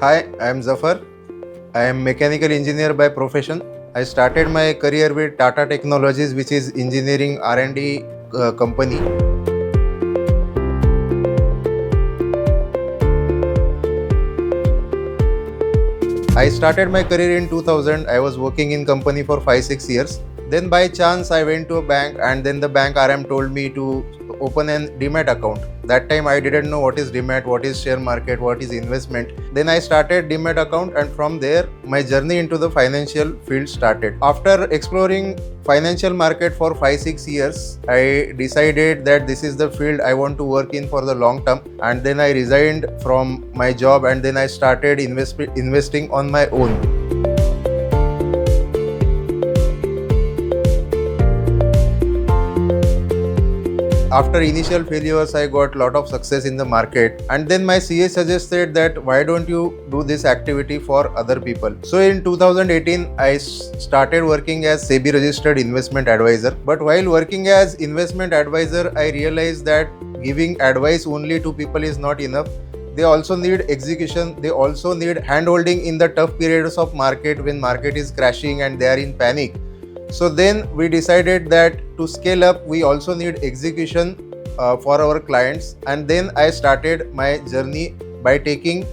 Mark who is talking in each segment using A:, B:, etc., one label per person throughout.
A: Hi, I am Zafar. I am mechanical engineer by profession. I started my career with Tata Technologies, which is engineering R&D company. I started my career in 2000. I was working in company for 5-6 years. Then by chance I went to a bank, and then the bank RM told me to open an demat account. That time I didn't know what is demat, what is share market, what is investment. Then I started demat account, and from there my journey into the financial field started. After exploring financial market for 5-6 years, I decided that this is the field I want to work in for the long term, and then I resigned from my job, and then I started investing on my own. After initial failures, I got a lot of success in the market, and then my CA suggested that why don't you do this activity for other people. So in 2018, I started working as SEBI registered investment advisor. But while working as investment advisor, I realized that giving advice only to people is not enough. They also need execution. They also need hand-holding in the tough periods of market, when market is crashing and they are in panic. So then we decided that to scale up, we also need execution for our clients. And then I started my journey by taking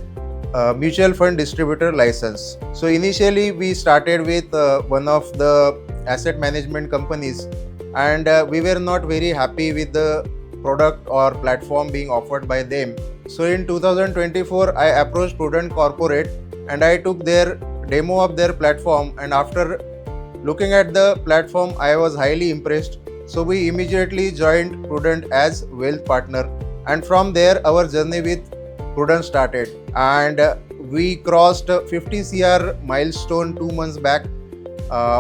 A: mutual fund distributor license. So initially we started with one of the asset management companies, and we were not very happy with the product or platform being offered by them. So in 2024, I approached Prudent Corporate, and I took their demo of their platform, and after looking at the platform, I was highly impressed. So we immediately joined Prudent as wealth partner, and from there our journey with Prudent started, and we crossed 50 CR milestone 2 months back.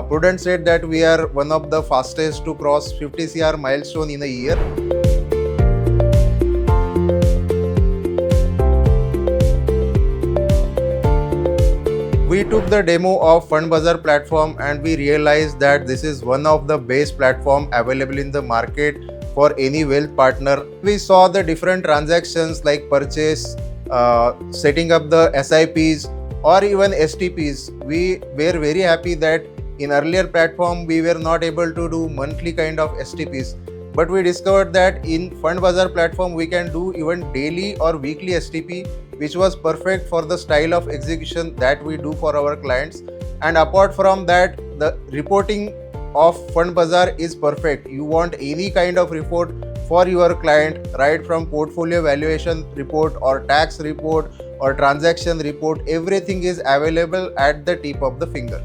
A: Prudent said that we are one of the fastest to cross 50 CR milestone in a year. We took the demo of Fund Bazaar platform, and we realized that this is one of the best platform available in the market for any wealth partner. We saw the different transactions like purchase, setting up the SIPs or even STPs. We were very happy that in earlier platform we were not able to do monthly kind of STPs. But we discovered that in Fund Bazaar platform we can do even daily or weekly STP, which was perfect for the style of execution that we do for our clients. And apart from that, the reporting of Fund Bazaar is perfect. You want any kind of report for your client, right from portfolio valuation report or tax report or transaction report, everything is available at the tip of the finger.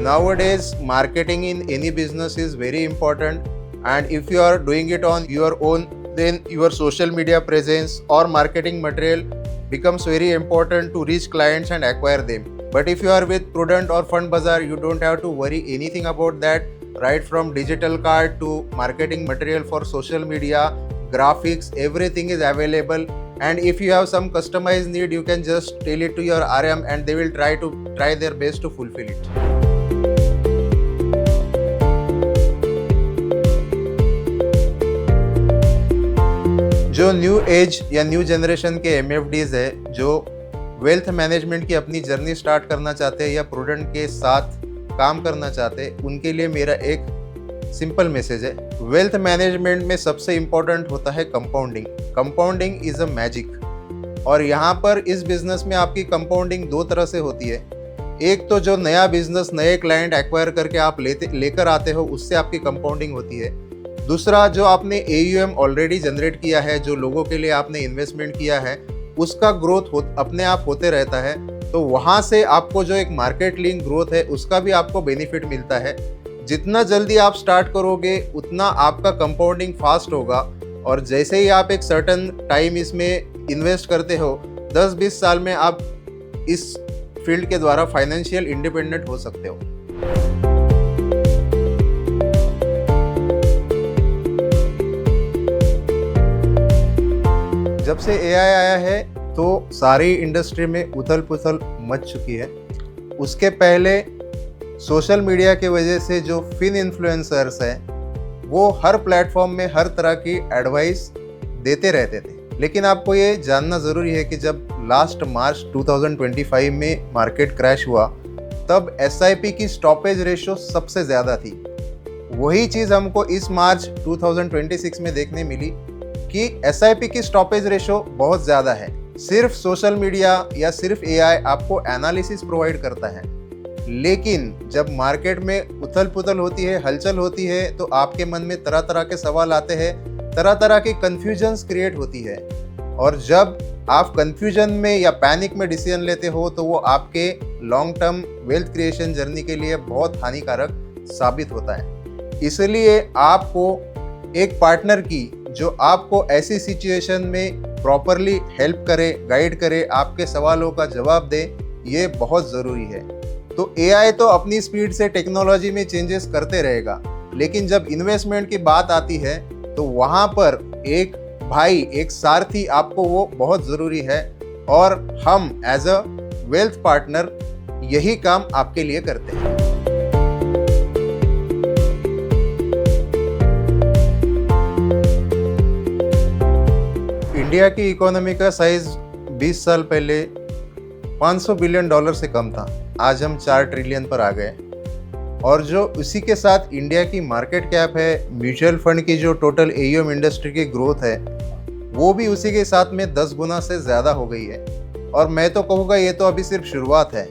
A: Nowadays, marketing in any business is very important, and if you are doing it on your own, then your social media presence or marketing material becomes very important to reach clients and acquire them. But if you are with Prudent or Fund Bazaar, you don't have to worry anything about that, right from digital card to marketing material for social media, graphics, everything is available. And if you have some customized need, you can just tell it to your RM, and they will try their best to fulfill it. जो new age या new generation के MFDs है, जो wealth management की अपनी journey start करना चाहते हैं या प्रूडेंट के साथ काम करना चाहते हैं, उनके लिए मेरा एक सिंपल मैसेज है। वेल्थ मैनेजमेंट में सबसे इम्पोर्टेंट होता है compounding. Compounding is a magic, और यहाँ पर इस बिजनेस में आपकी कंपाउंडिंग दो तरह से होती है। एक तो जो नया बिजनेस, नए क्लाइंट एक्वायर करके आप लेकर आते हो, उससे आपकी कंपाउंडिंग होती है। दूसरा, जो आपने AUM ऑलरेडी जनरेट किया है, जो लोगों के लिए आपने इन्वेस्टमेंट किया है, उसका ग्रोथ अपने आप होते रहता है। तो वहाँ से आपको जो एक मार्केट लिंक ग्रोथ है, उसका भी आपको बेनिफिट मिलता है। जितना जल्दी आप स्टार्ट करोगे, उतना आपका कंपाउंडिंग फास्ट होगा, और जैसे ही आप एक सर्टेन टाइम इसमें इन्वेस्ट करते हो, 10-20 साल में आप इस फील्ड के द्वारा फाइनेंशियल इंडिपेंडेंट हो सकते हो। जब से AI आया है, तो सारी इंडस्ट्री में उथल पुथल मच चुकी है। उसके पहले सोशल मीडिया की वजह से जो फिन इन्फ्लुएंसर्स हैं, वो हर प्लेटफॉर्म में हर तरह की एडवाइस देते रहते थे। लेकिन आपको ये जानना ज़रूरी है कि जब लास्ट मार्च 2025 में मार्केट क्रैश हुआ तब SIP की स्टॉपेज रेशो सबसे ज़्यादा थी। वही चीज़ हमको इस मार्च 2026 में देखने मिली कि SIP की स्टॉपेज रेशो बहुत ज़्यादा है। सिर्फ सोशल मीडिया या सिर्फ AI आपको एनालिसिस प्रोवाइड करता है, लेकिन जब मार्केट में उथल पुथल होती है, हलचल होती है, तो आपके मन में तरह तरह के सवाल आते हैं, तरह तरह की कन्फ्यूजन्स क्रिएट होती है। और जब आप कन्फ्यूजन में या पैनिक में डिसीजन लेते हो तो वो आपके long term wealth creation journey के लिए बहुत हानिकारक साबित होता है। इसलिए आपको एक पार्टनर की जो आपको ऐसी सिचुएशन में प्रॉपरली हेल्प करे, गाइड करे, आपके सवालों का जवाब दे, ये बहुत ज़रूरी है। तो AI तो अपनी स्पीड से टेक्नोलॉजी में चेंजेस करते रहेगा, लेकिन जब इन्वेस्टमेंट की बात आती है तो वहाँ पर एक भाई, एक सारथी आपको वो बहुत ज़रूरी है। और हम एज अ वेल्थ पार्टनर यही काम आपके लिए करते हैं। इंडिया की इकोनॉमी का साइज 20 साल पहले $500 बिलियन से कम था। आज हम 4 ट्रिलियन पर आ गए। और जो उसी के साथ इंडिया की मार्केट कैप है, म्यूचुअल फंड की जो टोटल AUM इंडस्ट्री की ग्रोथ है, वो भी उसी के साथ में 10 गुना से ज़्यादा हो गई है। और मैं तो कहूँगा ये तो अभी सिर्फ शुरुआत है।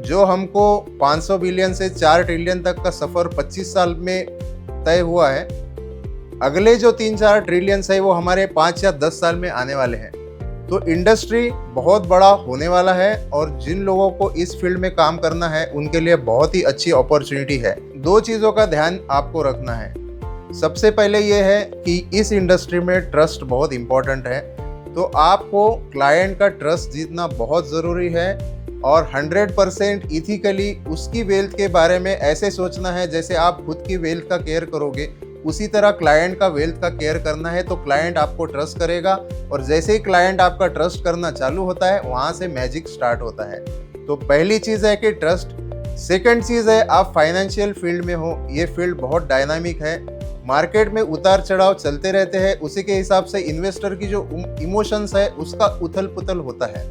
A: जो हमको 500 बिलियन से 4 ट्रिलियन तक का सफ़र 25 साल में तय हुआ है, अगले जो 3-4 ट्रिलियन है वो हमारे 5 या 10 साल में आने वाले हैं। तो इंडस्ट्री बहुत बड़ा होने वाला है और जिन लोगों को इस फील्ड में काम करना है उनके लिए बहुत ही अच्छी अपॉर्चुनिटी है। 2 चीज़ों का ध्यान आपको रखना है। सबसे पहले ये है कि इस इंडस्ट्री में ट्रस्ट बहुत इम्पोर्टेंट है, तो आपको क्लाइंट का ट्रस्ट जीतना बहुत ज़रूरी है और 100% इथिकली उसकी वेल्थ के बारे में ऐसे सोचना है जैसे आप खुद की वेल्थ का केयर करोगे, उसी तरह क्लाइंट का वेल्थ का केयर करना है। तो क्लाइंट आपको ट्रस्ट करेगा और जैसे ही क्लाइंट आपका ट्रस्ट करना चालू होता है वहाँ से मैजिक स्टार्ट होता है। तो पहली चीज़ है कि ट्रस्ट। सेकंड चीज़ है आप फाइनेंशियल फील्ड में हो, ये फील्ड बहुत डायनामिक है, मार्केट में उतार चढ़ाव चलते रहते हैं, उसी के हिसाब से इन्वेस्टर की जो इमोशंस है उसका उथल पुथल होता है।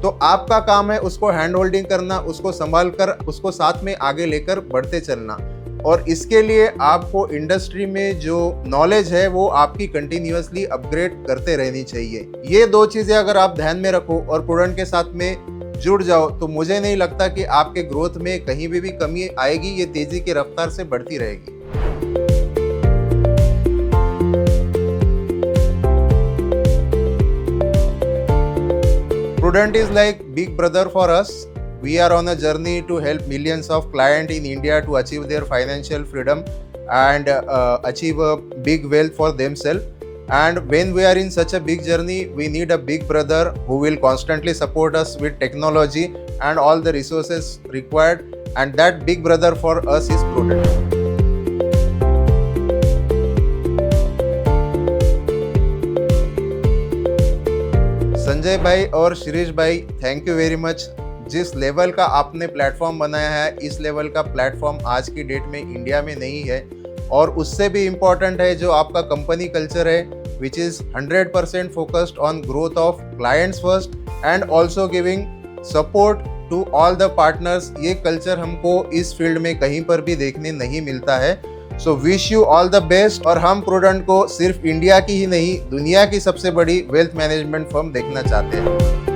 A: तो आपका काम है उसको हैंड होल्डिंग करना, उसको संभाल कर उसको साथ में आगे लेकर बढ़ते चलना। और इसके लिए आपको इंडस्ट्री में जो नॉलेज है वो आपकी कंटिन्यूअसली अपग्रेड करते रहनी चाहिए। ये 2 चीज़ें अगर आप ध्यान में रखो और प्रूडेंट के साथ में जुड़ जाओ तो मुझे नहीं लगता कि आपके ग्रोथ में कहीं भी कमी आएगी, ये तेजी की रफ्तार से बढ़ती रहेगी। Prudent is like big brother for us. We are on a journey to help millions of clients in India to achieve their financial freedom and achieve a big wealth for themselves. And when we are in such a big journey, we need a big brother who will constantly support us with technology and all the resources required. And that big brother for us is Prudent. Sanjay भाई और शिरीष भाई, thank you very much. जिस level का आपने platform बनाया है, इस level का प्लेटफॉर्म आज की डेट में इंडिया में नहीं है। और उससे भी इम्पॉर्टेंट है जो आपका कंपनी कल्चर है, which is 100% focused on growth of clients first and also giving support to all the partners. ये कल्चर हमको इस फील्ड में कहीं पर भी देखने नहीं मिलता है। So wish you all the best. और हम प्रूडेंट को सिर्फ इंडिया की ही नहीं, दुनिया की सबसे बड़ी वेल्थ मैनेजमेंट फर्म देखना चाहते हैं।